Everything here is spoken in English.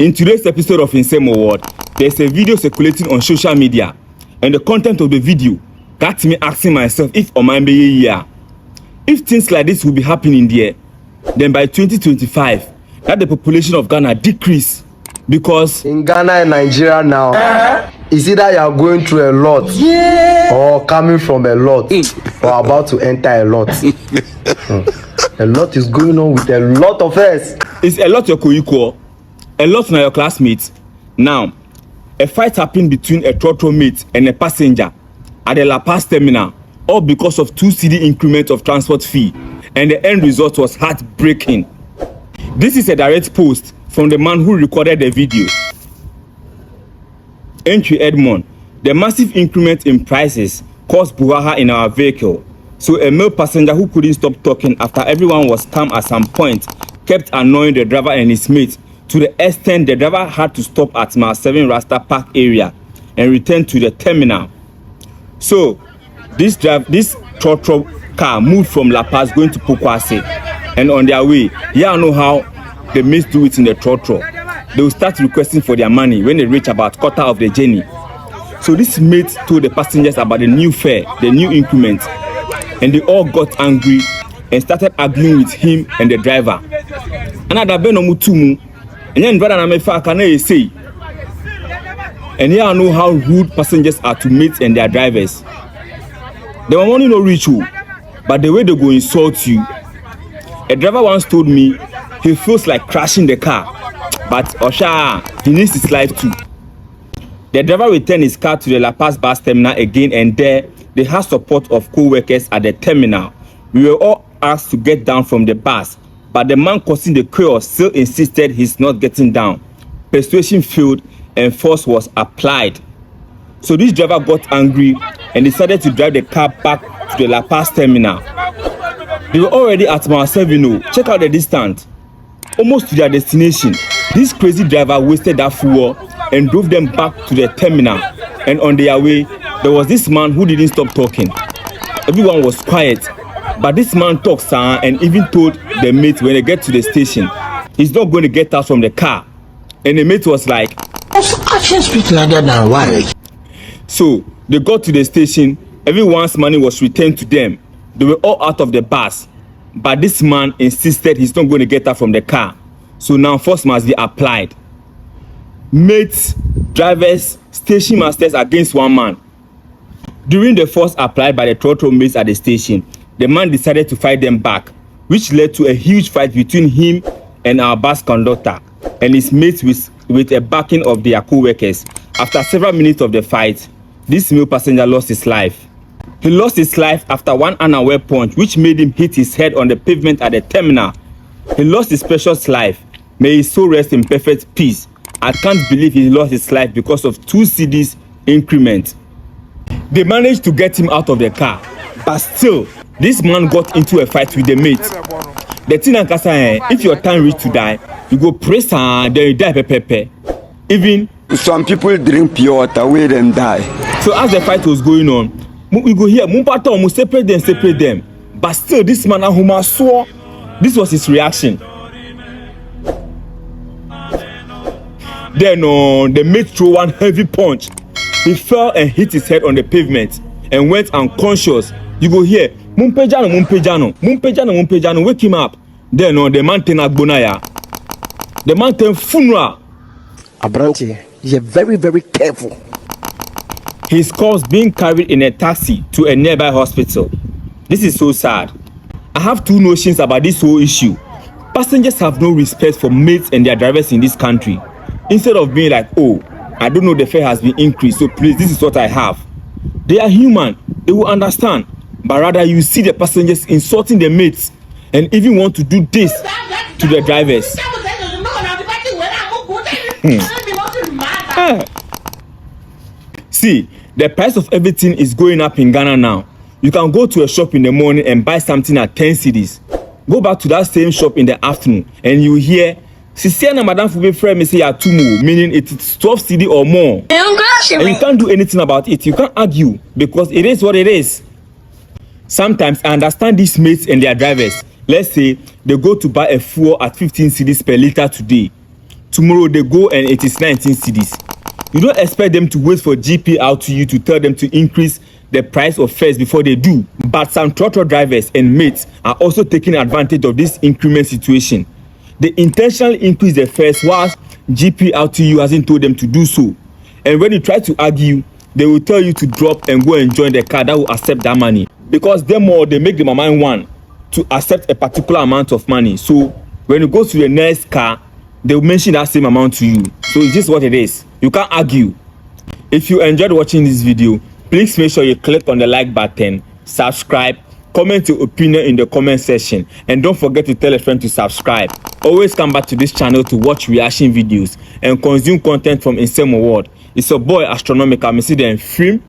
In today's episode of Insane Award, there's a video circulating on social media, and the content of the video got me asking myself if Oman be here. If things like this will be happening there, then by 2025, that the population of Ghana decrease. Because in Ghana and Nigeria now, it's either you are going through a lot or coming from a lot or about to enter a lot. A lot is going on with a lot of us. It's a lot your co-equal, a lot na your classmates. Now, a fight happened between a Trotro mate and a passenger at the La Paz terminal, all because of 2cedis increment of transport fee, and the end result was heartbreaking. This is a direct post from the man who recorded the video. Entry Edmond, the massive increment in prices caused brouhaha in our vehicle. So a male passenger who couldn't stop talking after everyone was calm at some point kept annoying the driver and his mate to the extent the driver had to stop at Mile 7 Rasta Park area and return to the terminal. So this Trotro car moved from La Paz going to Pokwase, and on their way, yeah, I know how the mates do it in the Trotro. They will start requesting for their money when they reach about quarter of the journey. So this mate told the passengers about the new fare, the new increment, and they all got angry and started arguing with him and the driver. Another benomutumu, and then brother Namefa can say, and here I know how rude passengers are to mates and their drivers. They were money no ritual, but the way they go insult you. A driver once told me he feels like crashing the car, but Osha, he needs his life too. The driver returned his car to the La Paz bus terminal again, and there they had support of co-workers at the terminal. We were all asked to get down from the bus, but the man causing the chaos still insisted he's not getting down. Persuasion failed and force was applied. So this driver got angry and decided to drive the car back to the La Paz terminal. They were already at Mile 7. Check out the distance. Almost to their destination. This crazy driver wasted that fuel and drove them back to the terminal. And on their way, there was this man who didn't stop talking. Everyone was quiet, but this man talked and even told the mate when they get to the station, he's not going to get out from the car. And the mate was like, I can't speak like that now, why? So they got to the station, everyone's money was returned to them. They were all out of the bus, but this man insisted he's not going to get out from the car. So now force must be applied. Mates, drivers, station masters against one man. During the force applied by the Trotro mates at the station, the man decided to fight them back, which led to a huge fight between him and our bus conductor and his mates with a backing of their co-workers. After several minutes of the fight, this male passenger lost his life. He lost his life after one unaware punch which made him hit his head on the pavement at the terminal. He lost his precious life. May his soul rest in perfect peace. I can't believe he lost his life because of 2cedis increment. They managed to get him out of the car, but still, this man got into a fight with the mate. The thing if your time reach to die, you go pray then you die pepe. Even some people drink pure water, wait and die. So as the fight was going on, we go here, we separate them. But still, this man Ahuma swore this was his reaction. Then the mate threw one heavy punch. He fell and hit his head on the pavement and went unconscious. You go here, Mumpejano, wake him up. Then the man ten agbonaya. The man ten funeral. Abranti, you're very, very careful. His corpse being carried in a taxi to a nearby hospital. This is so sad. I have two notions about this whole issue. Passengers have no respect for mates and their drivers in this country. Instead of being like, oh, I don't know, the fare has been increased, so please, this is what I have. They are human, they will understand. But rather you see the passengers insulting the mates and even want to do this to the drivers. See, the price of everything is going up in Ghana now. You can go to a shop in the morning and buy something at 10 cedis. Go back to that same shop in the afternoon and you hear, Sisiana Madam Fube friend me say atumu, meaning it's 12 cedis or more. And you can't do anything about it. You can't argue because it is what it is. Sometimes I understand these mates and their drivers. Let's say they go to buy a fuel at 15 cedis per liter today. Tomorrow they go and it is 19 cedis. You don't expect them to wait for GP out to you to tell them to increase the price of fares before they do. But some Trotro drivers and mates are also taking advantage of this increment situation. They intentionally increase the fares whilst GP out to you hasn't told them to do so. And when you try to argue, they will tell you to drop and go and join the car that will accept that money. Because them more, they make them mind one to accept a particular amount of money. So when you go to the next car, they will mention that same amount to you. So it's just what it is. You can't argue. If you enjoyed watching this video, please make sure you click on the like button, subscribe, comment your opinion in the comment section, and don't forget to tell a friend to subscribe. Always come back to this channel to watch reaction videos and consume content from Insane World. It's your boy Astronomical. I see them film.